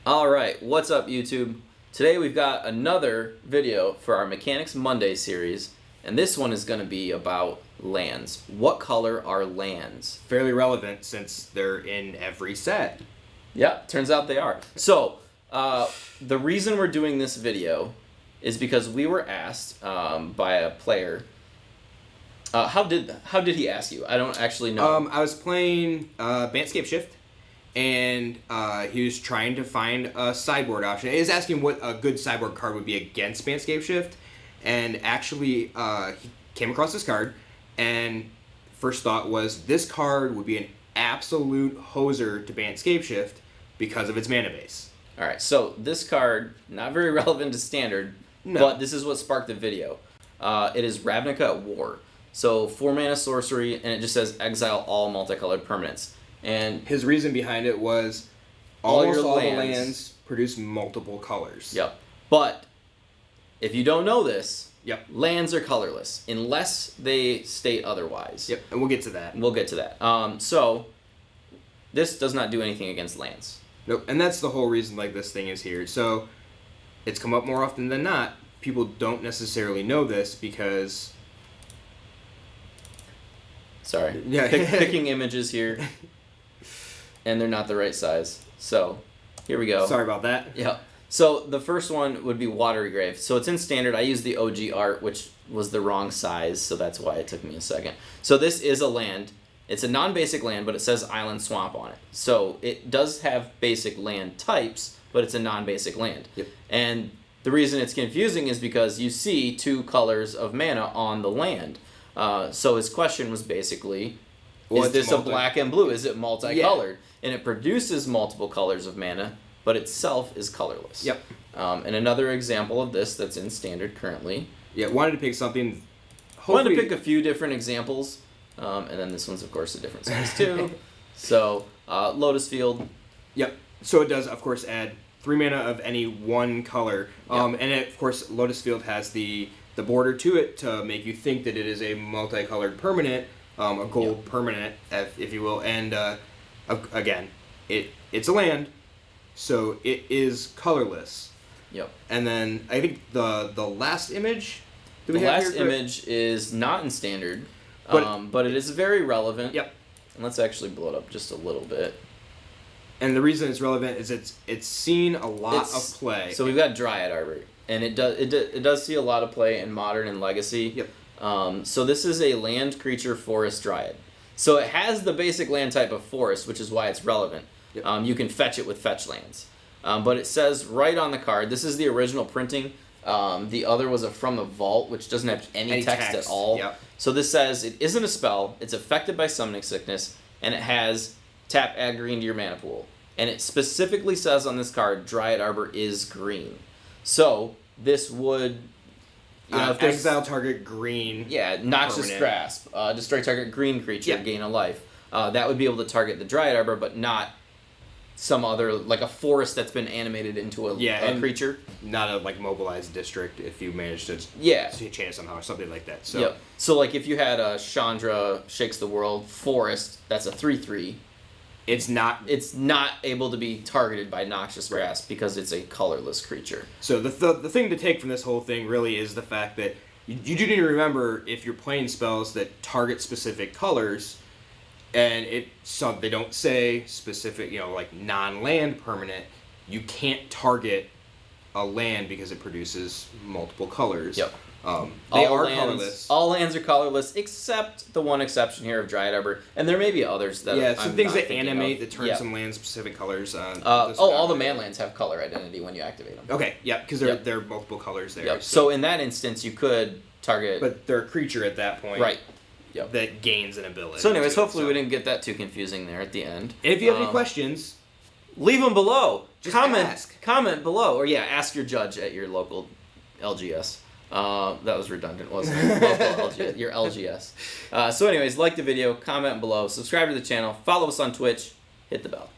Alright, what's up YouTube? Today we've got another video for our Mechanics Monday series, and this one is going to be about lands. What color are lands? Fairly relevant since they're in every set. Yeah, turns out they are. So, the reason we're doing this video is because we were asked by a player. How did he ask you? I don't actually know. I was playing Bantscape Shift, and he was trying to find a sideboard option. He was asking what a good sideboard card would be against Bantscape Shift, and actually he came across this card, and first thought was this card would be an absolute hoser to Bantscape Shift because of its mana base. Alright, so this card, not very relevant to Standard, but this is what sparked the video. It is Ravnica at War. So 4 mana sorcery, and it just says exile all multicolored permanents. And his reason behind it was almost all the lands produce multiple colors. Yep. But if you don't know this, yep, lands are colorless unless they state otherwise. Yep, and we'll get to that. We'll get to that. So this does not do anything against lands. Nope, and that's the whole reason like this thing is here. So it's come up more often than not. People don't necessarily know this because... Sorry. Yeah. Picking images here. And they're not the right size. So, here we go. Sorry about that. Yeah. So, the first one would be Watery Grave. So, it's in Standard. I used the OG art, which was the wrong size, so that's why it took me a second. So, this is a land. It's a non-basic land, but it says Island Swamp on it. So, it does have basic land types, but it's a non-basic land. Yep. And the reason it's confusing is because you see 2 colors of mana on the land. So, his question was basically... Is this a black and blue? Is it multicolored? Yeah. And it produces multiple colors of mana, but itself is colorless. Yep. And another example of this that's in Standard currently. Yeah, wanted to pick something... Wanted to pick a few different examples. And then this one's, of course, a different size, too. So, Lotus Field. Yep. So it does, of course, add 3 mana of any one color. And, it, of course, Lotus Field has the border to it to make you think that it is a multicolored permanent. A gold permanent, if you will, and again, it's a land, so it is colorless. Yep. And then I think the last image. The last image is not in Standard, but it is very relevant. Yep. And let's actually blow it up just a little bit. And the reason it's relevant is it's seen a lot of play. So we've got Dryad Arbor, and it does see a lot of play in Modern and Legacy. Yep. So this is a land creature forest dryad. So it has the basic land type of forest, which is why it's relevant. Yep. You can fetch it with fetch lands. But it says right on the card, this is the original printing. The other was from the vault, which doesn't have any text at all. Yep. So this says it isn't a spell, it's affected by summoning sickness, and it has tap, add green to your mana pool. And it specifically says on this card, Dryad Arbor is green. So this would... if exile target green. Yeah, Noxious Grasp. Destroy target green creature, gain a life. That would be able to target the Dryad Arbor, but not some other, like a forest that's been animated into a creature. Not a mobilized district if you manage to change it somehow or something like that. So, so like if you had a Chandra Shakes the World forest, that's a 3/3. It's not able to be targeted by Noxious Grasp because it's a colorless creature. So the thing to take from this whole thing really is the fact that you do need to remember if you're playing spells that target specific colors, and they don't say specific, like non-land permanent, you can't target a land because it produces multiple colors. Yep. They are colorless. All lands are colorless, except the one exception here of Dryad Arbor, and there may be others that some things that animate that turn some land specific colors. All the man lands have color identity when you activate them. Okay, because they're multiple colors there. Yep. So in that instance, you could target, but they're a creature at that point, right? Yep. That gains an ability. So anyways, hopefully we didn't get that too confusing there at the end. And if you have any questions, leave them below. Just comment below, or ask your judge at your local LGS. That was redundant, wasn't it? Local LGS, your LGS. So anyways, like the video, comment below, subscribe to the channel, follow us on Twitch, hit the bell.